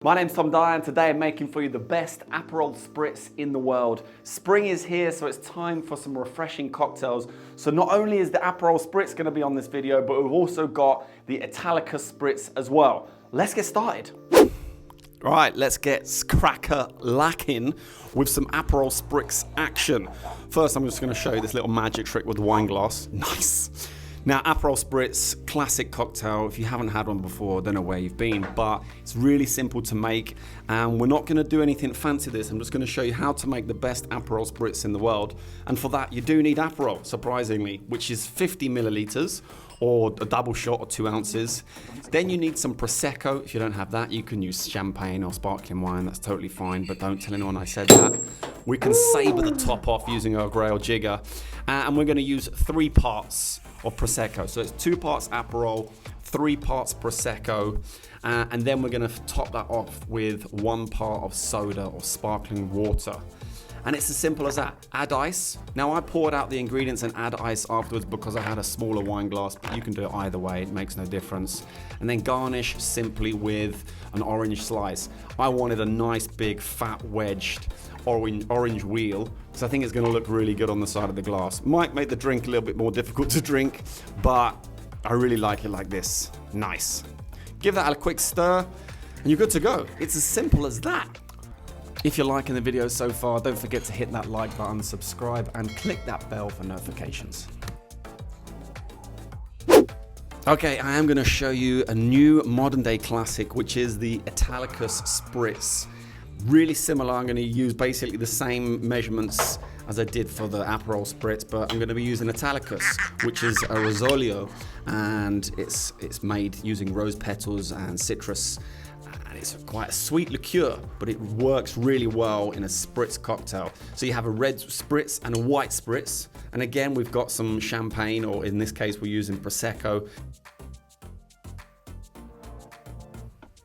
My name's Tom Dyer and today I'm making for you the best Aperol Spritz in the world. Spring is here, so it's time for some refreshing cocktails. So not only is the Aperol Spritz going to be on this video, but we've also got the Italicus Spritz as well. Let's get started. All right, let's get cracker-lacking with some Aperol Spritz action. First, I'm just going to show you this little magic trick with the wine glass. Nice. Now, Aperol Spritz, classic cocktail. If you haven't had one before, I don't know where you've been, but it's really simple to make, and we're not going to do anything fancy this. I'm just going to show you how to make the best Aperol Spritz in the world, and for that, you do need Aperol, surprisingly, which is 50 milliliters, or a double shot or 2 ounces. Then you need some Prosecco. If you don't have that, you can use champagne or sparkling wine. That's totally fine, but don't tell anyone I said that. We can saber the top off using our Grail jigger, and we're going to use 3 parts of Prosecco. So it's 2 parts Aperol, 3 parts Prosecco, and then we're going to top that off with 1 part of soda or sparkling water. And it's as simple as that. Add ice. Now I poured out the ingredients and add ice afterwards because I had a smaller wine glass, but you can do it either way, it makes no difference. And then garnish simply with an orange slice. I wanted a nice big fat wedged orange wheel, because I think it's gonna look really good on the side of the glass. Might make the drink a little bit more difficult to drink, but I really like it like this. Nice. Give that a quick stir, and you're good to go. It's as simple as that. If you're liking the video so far, don't forget to hit that like button, subscribe, and click that bell for notifications. Okay, I am gonna show you a new modern day classic, which is the Italicus Spritz. Really similar. I'm gonna use basically the same measurements as I did for the Aperol Spritz, but I'm gonna be using Italicus, which is a Rosolio, and it's made using rose petals and citrus. And it's quite a sweet liqueur, but it works really well in a spritz cocktail. So you have a red spritz and a white spritz. And again, we've got some champagne, or in this case, we're using Prosecco.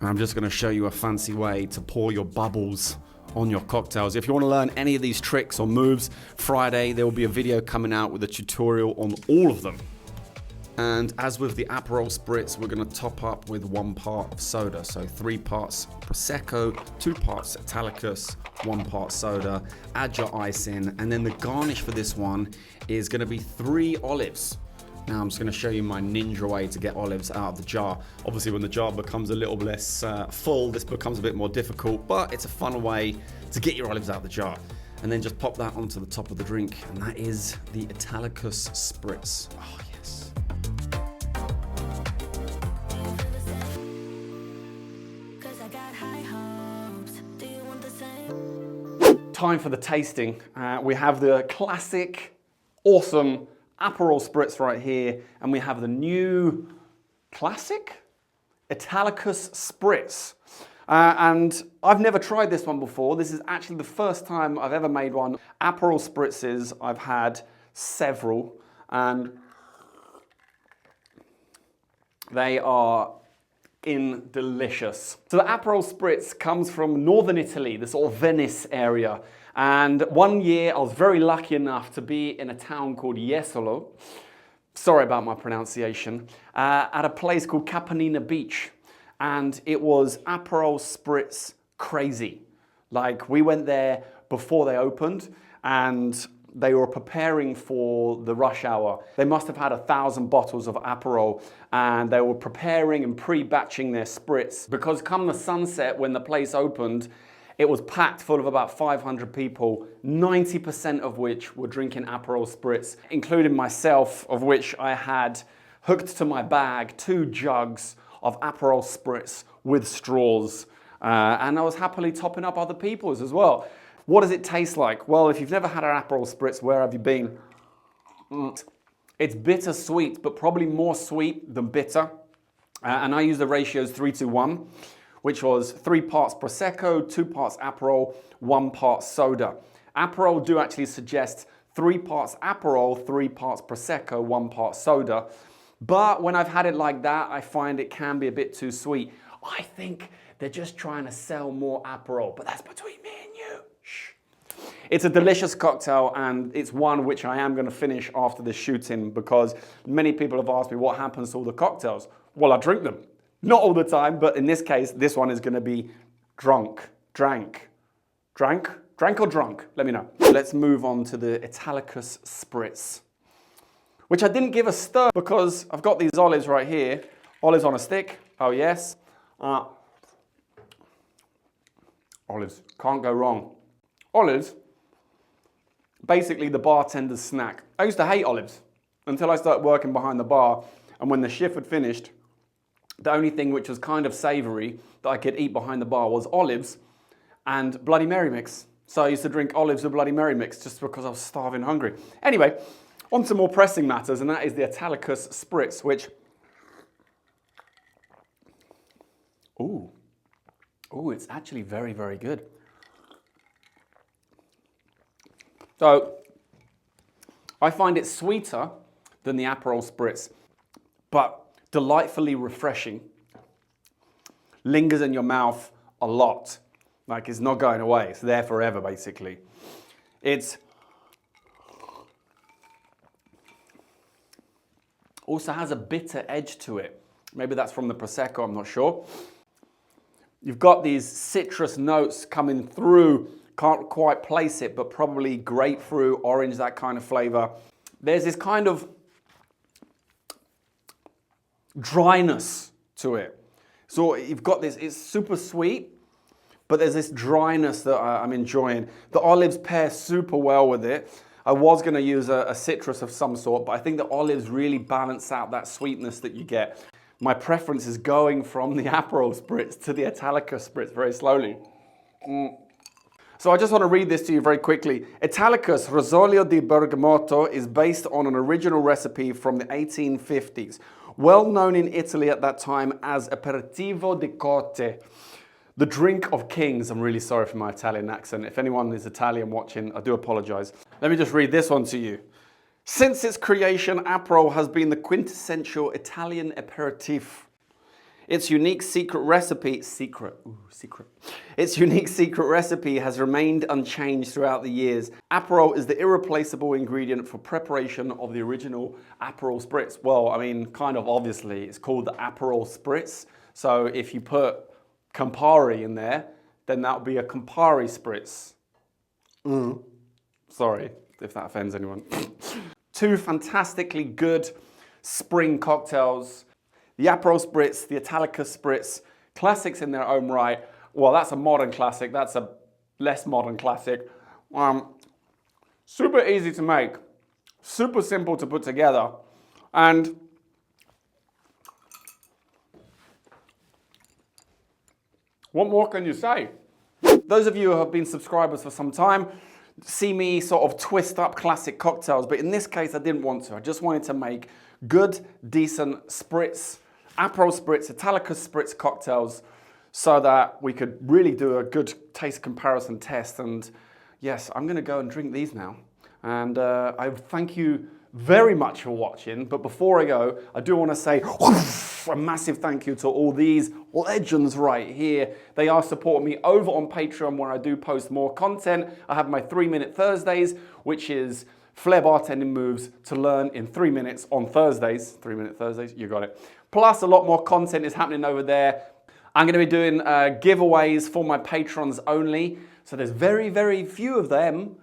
And I'm just gonna show you a fancy way to pour your bubbles on your cocktails. If you wanna learn any of these tricks or moves, Friday, there will be a video coming out with a tutorial on all of them. And as with the Aperol Spritz, we're going to top up with 1 part of soda. So 3 parts Prosecco, 2 parts Italicus, 1 part soda. Add your ice in, and then the garnish for this one is going to be 3 olives. Now I'm just going to show you my ninja way to get olives out of the jar. Obviously when the jar becomes a little less full, this becomes a bit more difficult, but it's a fun way to get your olives out of the jar. And then just pop that onto the top of the drink, and that is the Italicus Spritz. Oh, yes. Time for the tasting. We have the classic, awesome Aperol Spritz right here, and we have the new classic Italicus Spritz. And I've never tried this one before. This is actually the first time I've ever made one. Aperol Spritzes, I've had several, and they are delicious. So the Aperol Spritz comes from northern Italy, the sort of Venice area. And one year I was very lucky enough to be in a town called Jesolo, sorry about my pronunciation, at a place called Caponina Beach. And it was Aperol Spritz crazy. Like, we went there before they opened, and they were preparing for the rush hour. They must have had 1,000 bottles of Aperol, and they were preparing and pre-batching their spritz, because come the sunset, when the place opened, it was packed full of about 500 people, 90% of which were drinking Aperol Spritz, including myself, of which I had hooked to my bag 2 jugs of Aperol Spritz with straws, and I was happily topping up other people's as well. What does it taste like? Well, if you've never had an Aperol Spritz, where have you been? It's bittersweet, but probably more sweet than bitter. And I use the ratios 3-to-1, which was 3 parts Prosecco, 2 parts Aperol, 1 part soda. Aperol do actually suggest 3 parts Aperol, 3 parts Prosecco, 1 part soda. But when I've had it like that, I find it can be a bit too sweet. I think they're just trying to sell more Aperol, but that's between me and you. Shh. It's a delicious cocktail, and it's one which I am going to finish after the shooting, because many people have asked me what happens to all the cocktails. Well, I drink them. Not all the time, but in this case, this one is going to be Drank or drunk? Let me know. Let's move on to the Italicus Spritz, which I didn't give a stir because I've got these olives right here. Olives on a stick, oh yes. Olives, can't go wrong. Olives, basically the bartender's snack. I used to hate olives until I started working behind the bar, and when the shift had finished, the only thing which was kind of savoury that I could eat behind the bar was olives and Bloody Mary mix. So I used to drink olives with Bloody Mary mix just because I was starving hungry. Anyway, on to more pressing matters, and that is the Italicus Spritz, which, ooh, it's actually very, very good. So, I find it sweeter than the Aperol Spritz, but delightfully refreshing. Lingers in your mouth a lot. Like, it's not going away. It's there forever, basically. It's also has a bitter edge to it. Maybe that's from the Prosecco, I'm not sure. You've got these citrus notes coming through. Can't quite place it, but probably grapefruit, orange, that kind of flavor. There's this kind of dryness to it. So you've got this, it's super sweet, but there's this dryness that I'm enjoying. The olives pair super well with it. I was going to use a citrus of some sort, but I think the olives really balance out that sweetness that you get. My preference is going from the Aperol Spritz to the Italicus Spritz very slowly. So I just want to read this to you very quickly. Italicus Rosolio di Bergamotto is based on an original recipe from the 1850s, well known in Italy at that time as aperitivo di corte, the drink of kings. I'm really sorry for my Italian accent. If anyone is Italian watching, I do apologize. Let me just read this one to you. Since its creation, Aperol has been the quintessential Italian aperitif. Its unique secret recipe has remained unchanged throughout the years. Aperol is the irreplaceable ingredient for preparation of the original Aperol Spritz. Well, I mean, kind of obviously, it's called the Aperol Spritz. So if you put Campari in there, then that would be a Campari Spritz. Sorry if that offends anyone. Two fantastically good spring cocktails. The Aperol Spritz, the Italicus Spritz, classics in their own right. Well, that's a modern classic. That's a less modern classic. Super easy to make. Super simple to put together. And what more can you say? Those of you who have been subscribers for some time see me sort of twist up classic cocktails, but in this case I didn't want to. I just wanted to make good, decent Spritz, Aperol Spritz, Italicus Spritz cocktails so that we could really do a good taste comparison test. And yes, I'm gonna go and drink these now. And I thank you very much for watching. But before I go, I do want to say a massive thank you to all these legends right here. They are supporting me over on Patreon, where I do post more content. I have my 3-minute Thursdays, which is Flair bartending moves to learn in 3 minutes on Thursdays. 3-minute Thursdays, you got it. Plus a lot more content is happening over there. I'm going to be doing giveaways for my patrons only. So there's very, very few of them.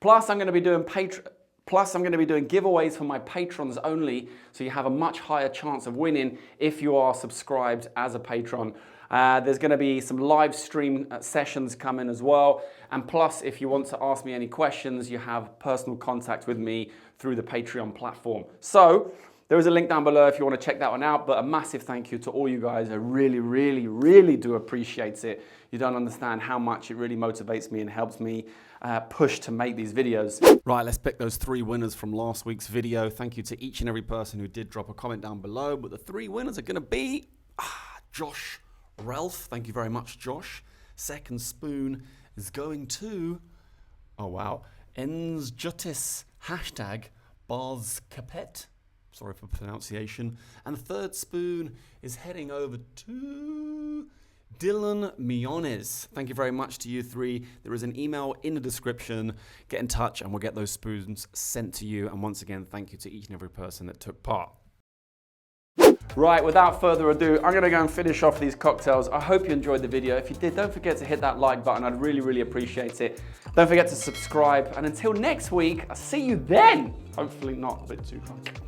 Plus I'm going to be doing giveaways for my patrons only, so you have a much higher chance of winning if you are subscribed as a patron. There's going to be some live stream sessions coming as well. And plus, if you want to ask me any questions, you have personal contact with me through the Patreon platform. So there is a link down below if you want to check that one out. But a massive thank you to all you guys. I really, really, really do appreciate it. You don't understand how much it really motivates me and helps me push to make these videos. Right, let's pick those 3 winners from last week's video. Thank you to each and every person who did drop a comment down below. But the 3 winners are going to be Josh Ralph. Thank you very much, Josh. Second spoon is going to, oh wow, Ensjutis hashtag Bars Capet. Sorry for pronunciation. And the third spoon is heading over to Dylan Miones. Thank you very much to you 3. There is an email in the description. Get in touch and we'll get those spoons sent to you. And once again, thank you to each and every person that took part. Right, without further ado, I'm gonna go and finish off these cocktails. I hope you enjoyed the video. If you did, don't forget to hit that like button. I'd really, really appreciate it. Don't forget to subscribe. And until next week, I'll see you then. Hopefully not a bit too drunk.